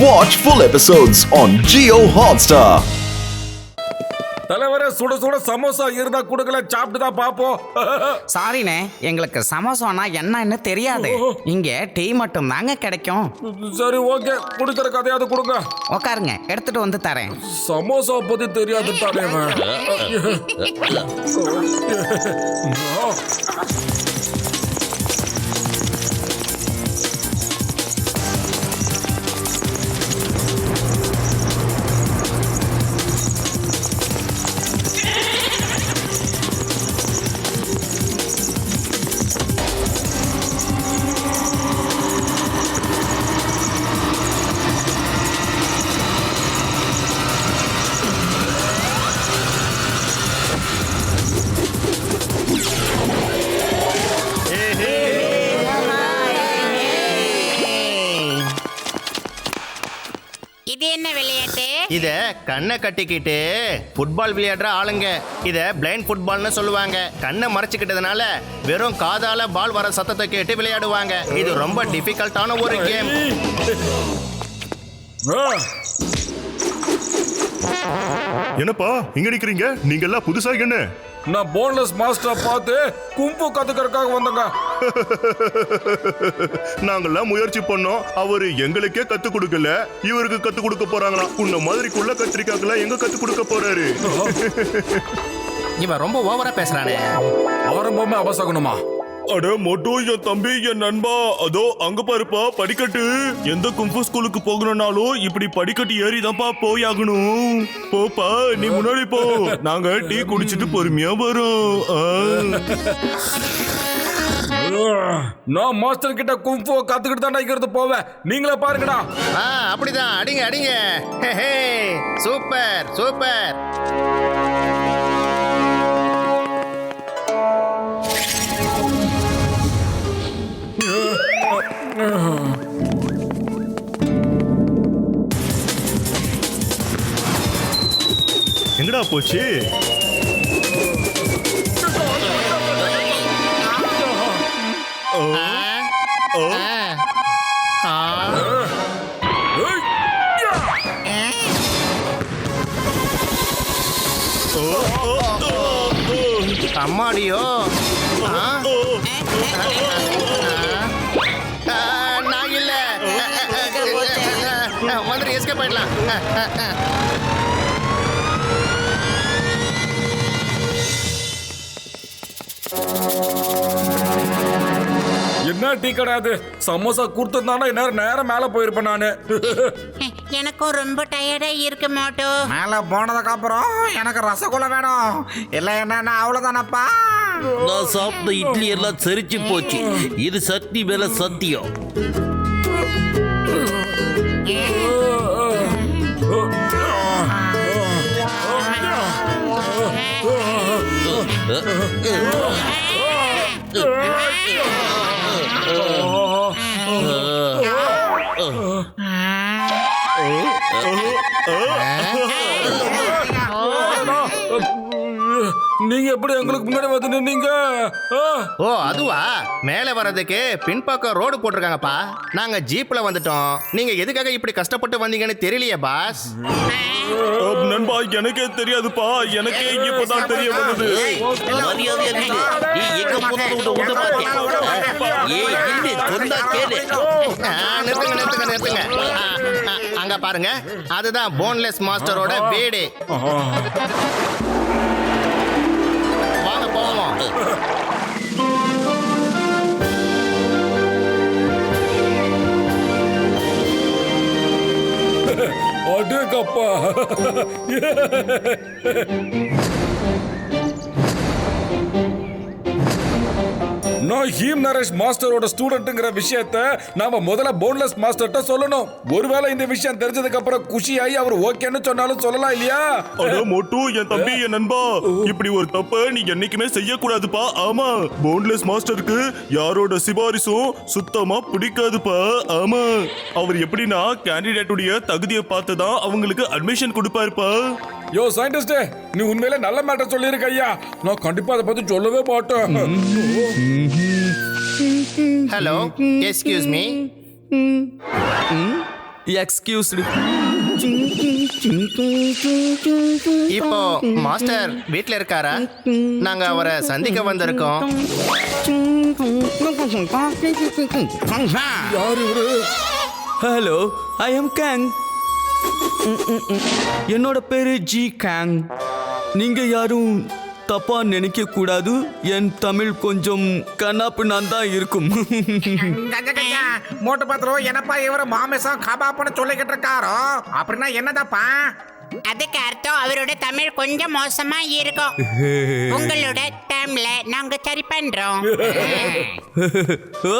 Watch full episodes on Jio Hotstar. தலைவரே சுட சுட சமோசா இருந்தா கொடுக்கல, சாப்பிட்டு தான் பாப்போம். சாரிண்ணே, எங்களுக்கு சமோசானா என்னன்னு தெரியாது. இங்க டீ மட்டும் தாங்க கிடைக்கும். சரி ஓகே, குடுக்கிற கதையாவது கொடுங்க. உட்காருங்க, எடுத்துட்டு வந்து தரேன். சமோசா பத்தி தெரியாது தலைவன். இது என்ன விளையாட்டு? இத கண்ணை கட்டிக்கிட்டு ஃபுட்பால் விளையாடுற ஆளுங்க இத பிளைண்ட் ஃபுட்பால்னு சொல்லுவாங்க. கண்ணை மறைச்சிக்கிட்டதுனால வெறும் காதால பால் வர சத்தத்தை கேட்டு விளையாடுவாங்க. இது ரொம்ப டிஃபிகல்ட்டான ஒரு கேம். என்னப்பா இங்க நிக்கிறீங்க? நீங்க எல்லாம் புதுசா என்ன? நான் போன்லெஸ் மாஸ்டரை பார்த்து கும்பு கத்துக்கிறதுக்காக வந்தேங்க. நாங்கெல்லாம் முயற்சி பண்ணோம், அவரு எங்களுக்கே கத்து கொடுக்கல, இவருக்கு கத்து கொடுக்க போறாங்களா? உன்ன மாதிரிக்குள்ள கத்திரிக்காக்கெல்லாம் எங்க கத்து கொடுக்க போறாரு? இவன் ரொம்ப ஓவரா பேசுறானே. ஆரம்பமே அவசகணுமா? அட மொட்டு, என் தம்பி, என் நண்பா, அதோ அங்க பாருப்பா படிக்கட்டு. எந்த கும்பு ஸ்கூலுக்கு போகணும்னாலும் இப்படி படிக்கட்டு ஏறி தான்ப்பா போய் ஆகணும். போப்பா, நீ முன்னாடி போ, நாங்க டீ குடிச்சிட்டு பொறுமையா வரோம். நான் மாஸ்டர் கிட்ட கும்பு கத்துக்கிட்டு தான் இங்கிறது போவேன். நீங்களே பாருங்கடா. அப்படிதான், அடிங்க அடிங்க. Super super. எங்கடா போச்சு? அம்மாடியோ, நான் இல்ல வந்து எஸ்கேப் ஆயிடலாம். என்ன டீ கிடையாது, சமோசா கொடுத்துருந்தானா நேரம் மேல போயிருப்பேன் நானு. எனக்கும் ரொம்ப டயர்டா இருக்கு மோட்டோ. மேல போனதுக்கு அப்புறம் எனக்கு ரசகுல்லா வேணும். இல்ல என்னன்னா அவ்வளவுதானப்பா. நான் சாப்பிட்ட இட்லி எல்லாம் செரிச்சு போச்சு. இது சக்தி மேல சத்தியம். நீங்க எப்படி எங்களுக்கு முன்னாடி வந்து நின்னீங்க? ஓ அதுவா, மேலே வர்றதுக்கு பின்பக்கம் ரோடு போட்டிருக்காங்கப்பா. நாங்க ஜீப்ல வந்துட்டோம். நீங்க எதுக்காக இப்படி கஷ்டப்பட்டு வந்தீங்கன்னு தெரியலையே பாஸ். நண்பா, எனக்கே தெரியாதுப்பா, எனக்கே இப்பதான் தெரிய வந்தது. மரியாதையா நில்லு. நீ எங்க போறது விட மாட்டேன். ஏய் நில்லு, சொன்னா கேளு. நிறுத்துங்க நிறுத்துங்க நிறுத்துங்க. அங்க பாருங்க, அதுதான் போன்லெஸ் மாஸ்டரோட வீடு. வாங்க போவோம். அடேங்கப்பா. நான் ஹீம் நரேஷ் மாஸ்டரோட ஸ்டூடெண்ட்ங்கிற விஷயத்தை நாம முதல்ல போன்லெஸ் மாஸ்டர்ட்ட சொல்லணும். ஒருவேளை இந்த விஷயம் தெரிஞ்சதுக்கு அப்புறம் குஷியாகி அவர் ஓகேன்னு சொன்னாலும் சொல்லலாம் இல்லையா? அட மொட்டு, என் தம்பி, என் நண்பா, இப்படி ஒரு தப்ப நீ என்னைக்குமே செய்யக்கூடாதுப்பா. ஆமா, போன்லெஸ் மாஸ்டருக்கு யாரோட சிபாரிசும் சுத்தமா பிடிக்காதுப்பா. ஆமா, அவர் எப்படின்னா கேண்டிடேட்டுடைய தகுதியை பார்த்துதான் அவங்களுக்கு அட்மிஷன் கொடுப்பாருப்பா. யோ சயின்டிஸ்டே, நீ உண்மையிலே நல்ல மேட்டர் சொல்லியிருக்க ஐயா. நான் கண்டிப்பா அதை பத்தி சொல்லவே மாட்டேன். Hello, excuse me. எக்ஸ்கியூஸ்டு. இப்போ மாஸ்டர் வீட்ல இருக்காரா? நாங்க அவரை சந்திக்க வந்திருக்கோம். யார் இவரு? Hello, I am gang. என்னோட பேரு ஜி கேங். நீங்க யாரும் தப்பா நினைக்க கூடாது. என் தமிழ் கொஞ்சம் கண்ணாப்பின்னான் தான் இருக்கும். மோட்டு பாத்திரம் என்னப்பா இவர மாமிசம் கபாப்னு சொல்லிக்கிட்டு இருக்காரோ? அப்படின்னா என்னதாப்பா? அதுக்கு அர்த்தம் அவரோட தமிழ் கொஞ்சம் மோசமா இருக்கும். உங்களோட டைம்ல நாங்க சரி பண்றோம். ஓ,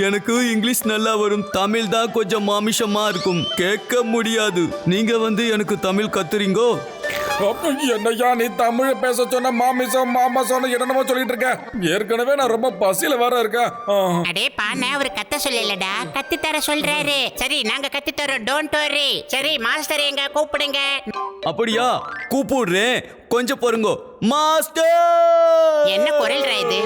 எனக்கு இங்கிலீஷ் நல்லா வரும். தமிழ் தான் கொஞ்சம் மாமிசமா இருக்கும், கேட்க முடியாது. நீங்க வந்து எனக்கு தமிழ் கத்துறீங்கோ? என்னையா நீ தமிழ் பேச சொன்ன மாமிசம் மாமாசம் என்னென்னமோ சொல்லிட்டு இருக்க. ஏற்கனவே நான் ரொம்ப பசியில வர இருக்கேன். அடே பானை அவர் கத்த சொல்லலடா, கத்து தர சொல்றாரு. சரி நாங்க கத்து தரோம், டோன்ட் வரி. சரி மாஸ்டர் எங்க கூப்பிடுங்க. அப்படியா, கூப்பிடுறேன், கொஞ்சம் பாருங்க. மாஸ்டர்! என்ன குரல்ரா இது?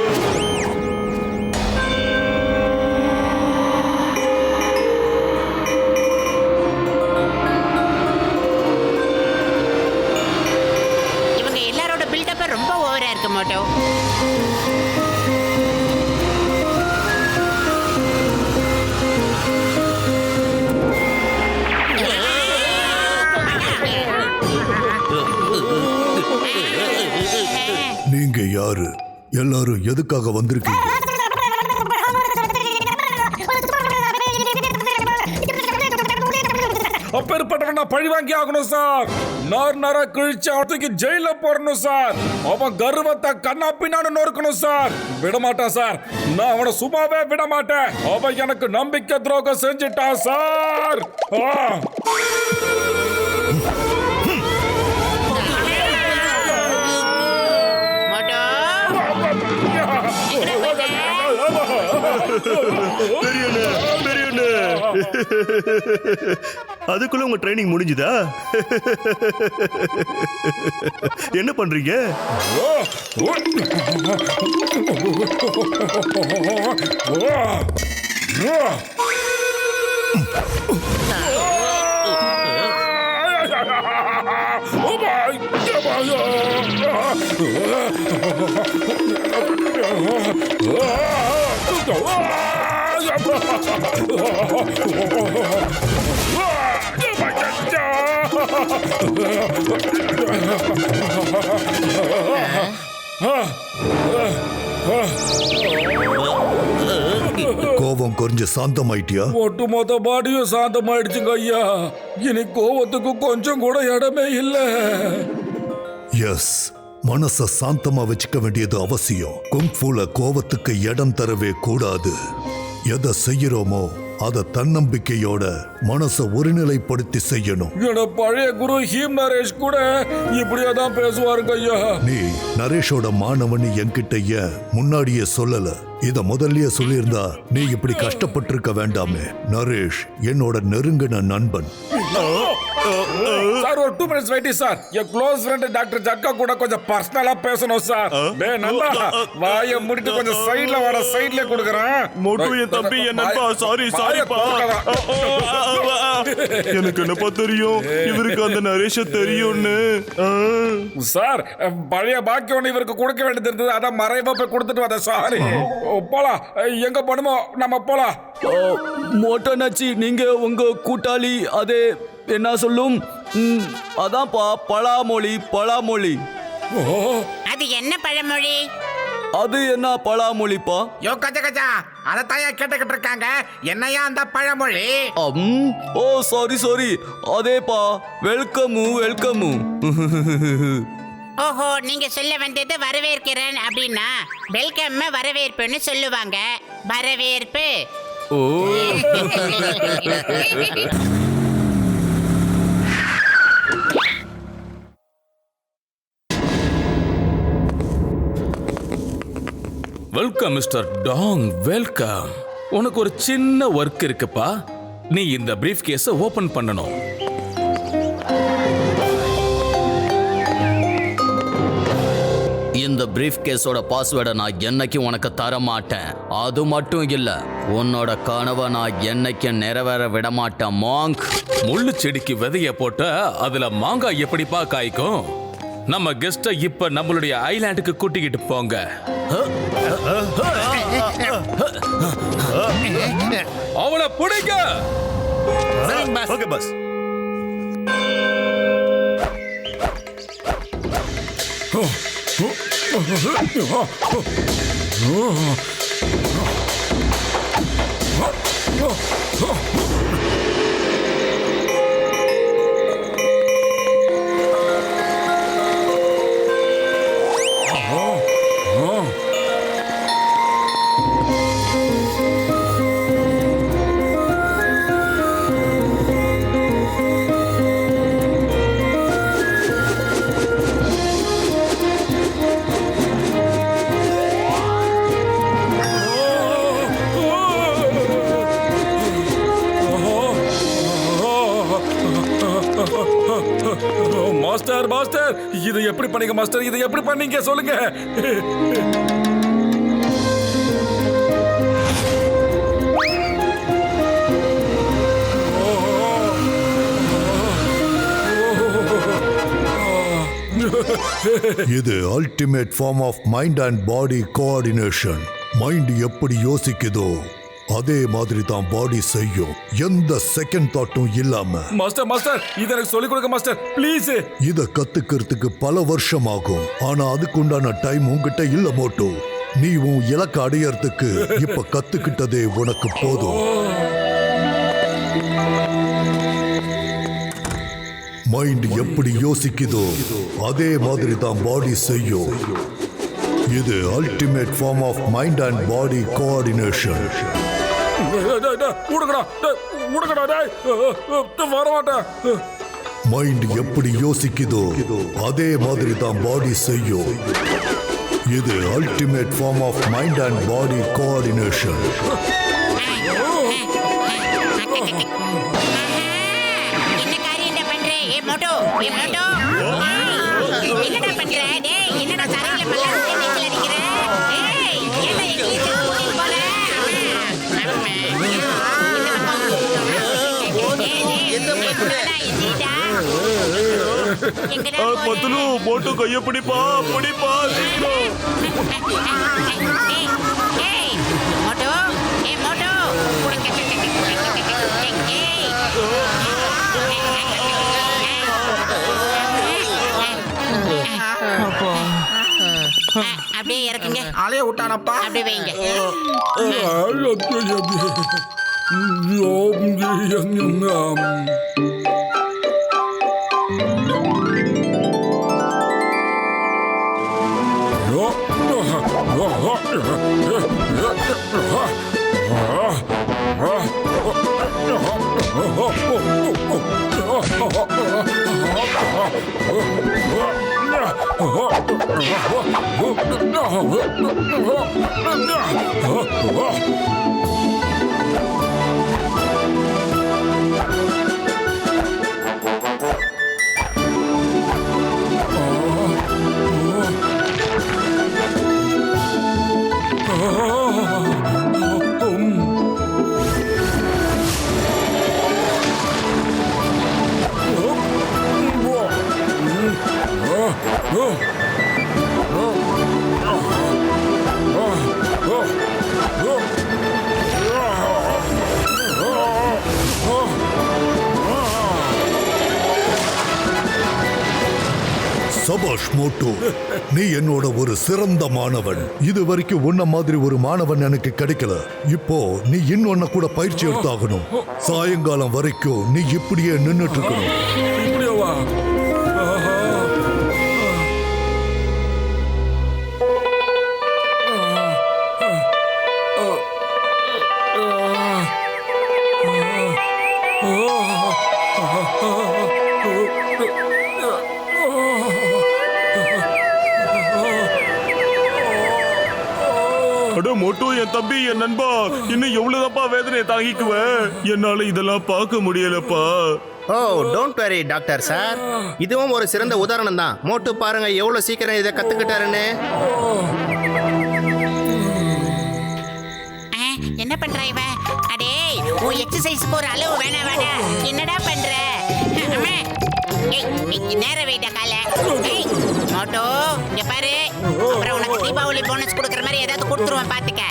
இவங்க எல்லாரோட பில்டப் ரொம்ப ஓவரா இருக்கு மோட்டோ. நீங்க யாரு? எல்லாரும் எதுக்காக வந்திருக்கீங்க? அப்பேற்பட்டவன் நான் பழி வாங்கி ஆகணும் சார். நார கிழிச்சு அவனுக்கு ஜெயில போடணும் சார். அவன் கர்வத்தை கண்ணா பின்னான்னு நொறுக்கணும் சார். விட மாட்டான் சார், நான் அவனை சும்மாவே விட மாட்டேன். அவன் எனக்கு நம்பிக்கை துரோகம் செஞ்சுட்டான் சார். மோட்டோ பெரியண்ணே, பெரியண்ணே. அதுக்குள்ள உங்க ட்ரைனிங் முடிஞ்சுதா? என்ன பண்றீங்க? கோபம் கொஞ்சம் சாந்தமாயிட்டியா? ஒட்டுமொத்த பாடியும் சாந்தமாயிடுச்சுங்க ஐயா. இனி கோவத்துக்கு கொஞ்சம் கூட இடமே இல்லை. எஸ், மனச சாந்தமா வச்சுக்க வேண்டியது அவசியம். குங்ஃபுல கோவத்துக்கு இடம் தரவே கூடாது. எதை செய்யறோமோ அதை தன்னம்பிக்கையோட மனசை ஒருநிலைப்படுத்தி செய்யணும். என்னோட பழைய குரு ஹீம் நரேஷ் கூட இப்படியே தான் பேசுவாருங்க ஐயா. நீ நரேஷோட மாணவன் என்கிட்ட ஏன் முன்னாடியே சொல்லல? இத முதல்லயே சொல்லியிருந்தா நீ இப்படி கஷ்டப்பட்டிருக்க வேண்டாமே. நரேஷ் என்னோட நெருங்கின நண்பன். சார் ஒரு 2 minutes வெயிட்டிங் சார். என் க்ளோஸ் ஃப்ரெண்ட் டாக்டர் ஜட்கா கூட கொஞ்சம் பர்சனலா பேசணும் சார். டேய் நண்பா, வாயை மூடிட்டு கொஞ்சம் சைடுல வர, சைடுல கொடுக்கறேன். மோட்டு என் தம்பி, என் நண்பா. சாரி சாரிப்பா. எனக்கு என்னப்பா தெரியும், இவருக்கு அந்த நரேஷ தெரியும்னு. சார் பழைய பாக்கி ஒன்று இவருக்கு கொடுக்க வேண்டியது இருந்தது, அதான் மறைவா போய் கொடுத்துட்டு வந்தேன். சாரி. போலாம், எங்க பண்ணுமோ நம்ம போலாம். மோட்டனாச்சி, நீங்க உங்க கூட்டாளி அதே என்ன சொல்லும்? அதான்ப்பா பழாமொழி. பழாமொழி அது என்ன பழமொழி? அது என்ன பழாமொழிப்பா? யோ கஜா கஜா, அதத்தாயா கேட்டுக்கிட்டு இருக்காங்க. என்னையா அந்த பழமொழி? ஓ சாரி, அதேப்பா. வெல்கமு வெல்கமு. ஓஹோ, நீங்க சொல்ல வந்தது வரவேற்கிறேன் அப்படின்னா வெல்கம் வரவேற்புன்னு சொல்லுவாங்க. வரவேற்பு. ஓ வெல்கம் மிஸ்டர் டாங், வெல்கம். உனக்கு ஒரு சின்ன ஒர்க் இருக்குப்பா. நீ இந்த பிரீஃப் கேஸை ஓபன் பண்ணணும். இந்த இந்த பிரீஃப் கேஸோட பாஸ்வேர்டை நான் என்னைக்கும் உனக்கு தர மாட்டேன். அது மட்டும் இல்ல, உன்னோட கனவை நான் என்னைக்கும் நிறைவேற விட மாட்டேன் மாங்க். முள்ளு செடிக்கு விதைய போட்ட அதுல மாங்காய் எப்படிப்பா காய்க்கும்? நம்ம கெஸ்ட இப்ப நம்மளுடைய ஐலாண்டுக்கு கூட்டிக்கிட்டு போங்க. அவளை பிடிக்க. Okay pass. மாஸ்டர் மாஸ்டர், இதை எப்படி பண்ணீங்க மாஸ்டர்? இதை எப்படி பண்ணீங்க சொல்லுங்க. இது ultimate form of mind and body coordination. Mind எப்படி யோசிக்குதோ அதே மாதிரி தான் பாடி செய்யும், எந்த செகண்ட் தாட்டும் இல்லாம. மாஸ்டர் மாஸ்டர், இதை எனக்கு சொல்லிக் கொடுங்க மாஸ்டர் ப்ளீஸ். இத கத்துக்கிறதுக்கு பல வருஷம் ஆகும், ஆனா அதுக்குண்டான டைம் உன்கிட்ட இல்ல மோட்டோ. நீ உன் இலக்க அடையறதுக்கு இப்ப கத்துக்கிட்டதே உனக்கு போதும். மைண்ட் எப்படி யோசிக்குதோ அதே மாதிரி தான் பாடி செய்யும். இது ultimate form of mind and body coordination. Mind எப்படி யோசிக்குதோ அதே மாதிரி தான் பாடி செய்யும். இது ultimate form of mind and body coordination. என்ன காரியம் பண்றே? ஏ மோட்டோ, ஏ மோட்டோ, என்னடா பண்ற? டேய், என்னடா தரையில பல்லாக்கு நீச்சல் அடிக்கிற? ஏய், என்ன இங்கிலீஷ் கூட்டிட்டு போற? பத்துலு மோட்டோ கைய பிடிப்பா பிடிப்பா. ஏய் மோட்டோ, ஏ மோட்டோ. அப்படியே இறக்குங்க. அலைய விட்டானப்பா. அப்படியே வைங்க. சபாஷ் மோட்டோ, நீ என்னோட ஒரு சிறந்த மாணவன். இது வரைக்கும் உன்ன மாதிரி ஒரு மாணவன் எனக்கு கிடைக்கல. இப்போ நீ இன்னொன்ன கூட பயிற்சி எடுத்தாகணும். சாயங்காலம் வரைக்கும் நீ இப்படியே நின்னுட்டு இருக்கணும். இப்படியாவா? அட மோட்டோ, என் தம்பி, என் நண்பா, இன்னும் எவ்வளவுதான்ப்பா வேதனையை தாங்கிக்குவ? என்னால இதெல்லாம் பார்க்க முடியலப்பா. ஓ டோன்ட் வரி டாக்டர் சார், இதுவும் ஒரு சிறந்த உதாரணம் தான். மோட்டு பாருங்க எவ்வளவு சீக்கிரம் இதை கத்துக்கிட்டாருன்னு. என்ன பண்ற இவன்? அடே உன் எக்ஸசைஸ்க்கு ஒரு அளவு வேணா என்னடா பண்ற? அம்மா, நேர வெயிட்டா கால. மோட்டோ இங்க பாரு, அப்புறம் உனக்கு தீபாவளி போனஸ் கொடுக்குற மாதிரி ஏதாவது கொடுத்துருவேன் பாத்துக்க.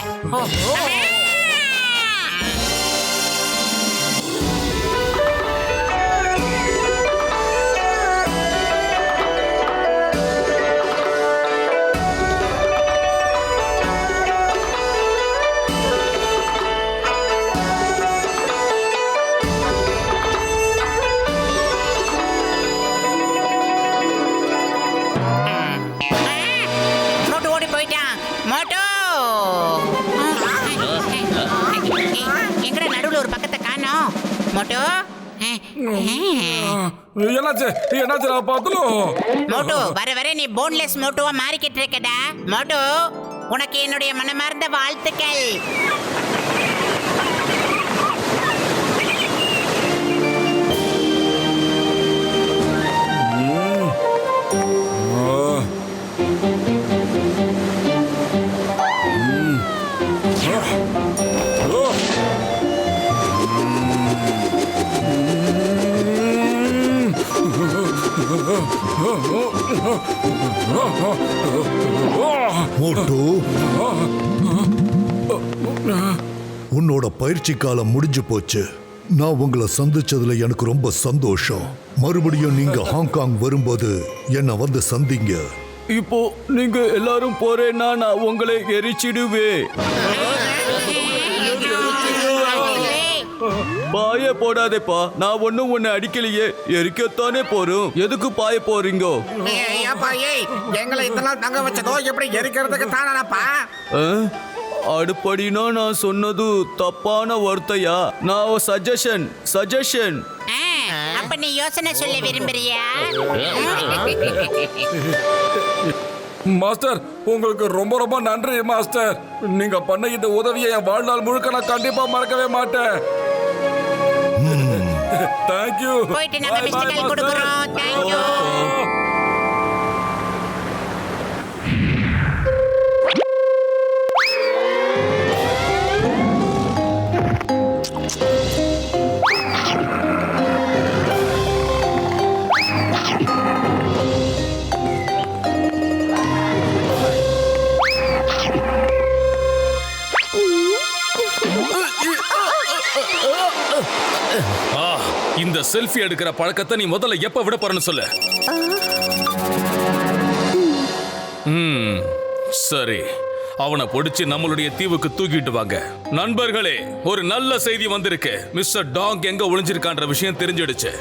எங்கட நடுவுல ஒரு பக்கத்தை காணோம். மோட்டோ என்னாச்சு பாத்துலும் மோட்டோ, வர நீ போன்லெஸ் மோட்டோவா மாறிக்கிட்டு இருக்கடா. மோட்டோ, உனக்கு என்னுடைய மனமார்ந்த வாழ்த்துக்கள். மோட்டு, உன்னோட பயிற்சி காலம் முடிஞ்சு போச்சு. நான் உங்களை சந்திச்சதுல எனக்கு ரொம்ப சந்தோஷம். மறுபடியும் நீங்க ஹாங்காங் வரும்போது என்ன வந்து சந்திங்க. இப்போ நீங்க எல்லாரும் போறேன்னா நான் உங்களை எரிச்சிடுவேன். பாய போடாதேப்பா, நான் ஒன்னும் உன்னை அடிக்கலையே, எரிக்கத்தானே போறோம். எதுக்கு பாய போறீங்க? எங்களை இதெல்லாம் தங்க வச்சதோ எப்படி எரிக்கிறதுக்கு தானப்பா? அடுப்படினா நான் சொன்னது தப்பான வார்த்தையா? நான் சஜஷன். அப்ப நீ யோசனை சொல்ல விரும்புறியா? மாஸ்டர், உங்களுக்கு ரொம்ப ரொம்ப நன்றி மாஸ்டர். நீங்க பண்ண இந்த உதவியை என் வாழ்நாள் முழுக்க நான் கண்டிப்பா மறக்கவே மாட்டேன். தேங்க்யூ. போயிட்டு நாங்க மிஸ்டர் கால் கொடுக்குறோம். தேங்க்யூ. இந்த செல்ஃபி எடுக்கிற பழக்கத்தை நீ முதல்ல எப்ப விட போறன்னு சொல்லு. சரி, அவனை பிடிச்சு நம்மளுடைய தீவுக்கு தூக்கிட்டு வாங்க. நண்பர்களே, ஒரு நல்ல செய்தி வந்திருக்கு. மிஸ்டர் டாங் எங்க ஒளிஞ்சிருக்கான்ற விஷயம் தெரிஞ்சிடுச்சு.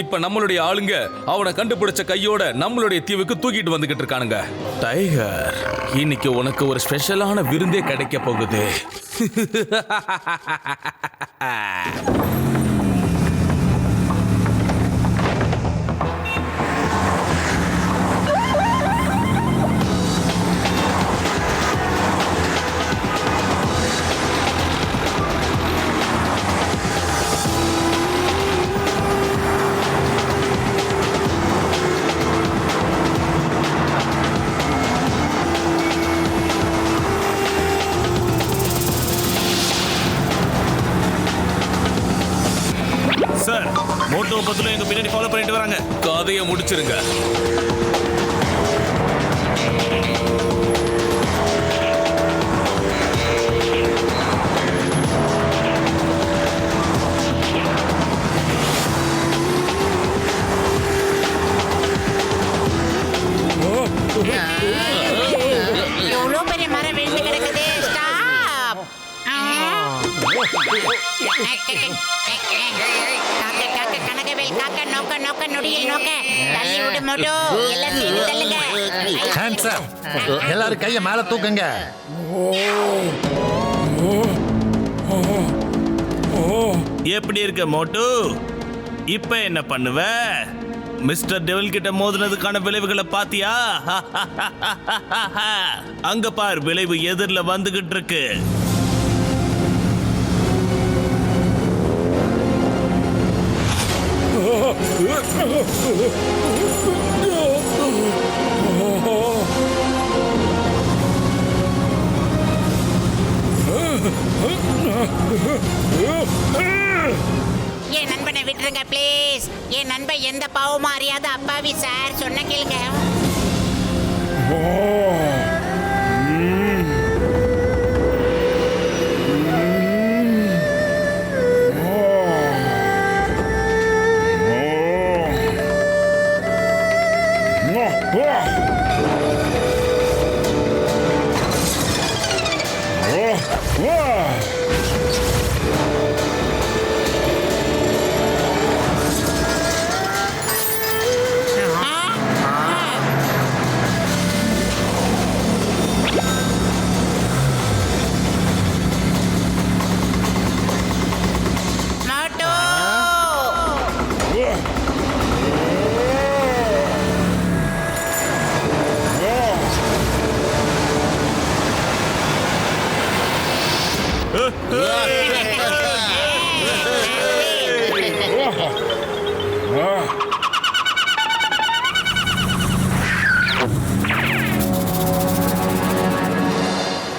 இப்ப நம்மளுடைய ஆளுங்க அவனை கண்டுபிடிச்ச கையோட நம்மளுடைய தீவுக்கு தூக்கிட்டு வந்துகிட்டு இருக்கானுங்க. டைகர், இன்னைக்கு உனக்கு ஒரு ஸ்பெஷலான விருந்தே கிடைக்க போகுது. சார், மோட்டோ பத்துல எங்க பின்னாடி ஃபாலோ பண்ணிட்டு வராங்க. கதையை முடிச்சிருங்க. எவ்வளவு பெரிய மரம் விழுந்து கிடக்குது. ஸ்டாப். கனகவேல் காக்க நோக்க நொடியை நோக்க தள்ளி விடு மோட்டோ. எல்லாம் சேர்ந்து தள்ளுங்க. எல்லாரும் கைய மேல தூக்குங்க. எப்படி இருக்க மோட்டு? இப்ப என்ன பண்ணுவ? மிஸ்டர் டெவில் கிட்ட மோதினதுக்கான விளைவுகளை பாத்தியா? அங்க பார், விளைவு எதிரில வந்துகிட்டு இருக்கு. என் நண்பனை விட்டுருங்க ப்ளீஸ். என் நண்பன் எந்த பாவமும் அறியாத அப்பாவி சார், சொன்ன கேளுங்க.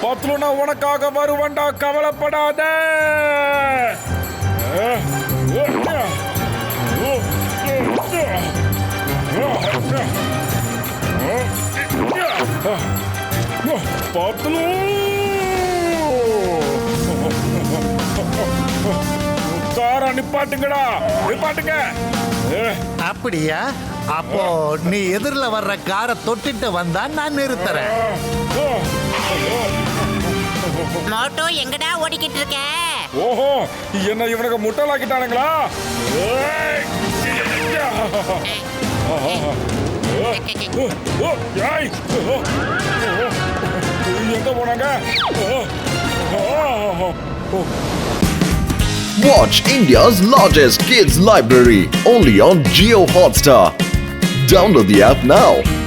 பத்லுனா உனக்காக வருவண்டா, கவலைப்படாத. பத்லு கார நிப்பாட்டுங்கடா, நிப்பாட்டுங்க. அப்படியா? அப்போ நீ எதிரில் வர்ற காரை தொட்டிட்டு வந்தா நான் நிறுத்துறேன். மோட்டோ எங்கடா ஓடிக்கிட்டு இருக்க? ஓஹோ, என்ன இவனுக்கு முட்டலாக்கிட்டானுங்களா? எங்க போனாங்க? Watch India's largest kids library only on Jio Hotstar. Download the app now.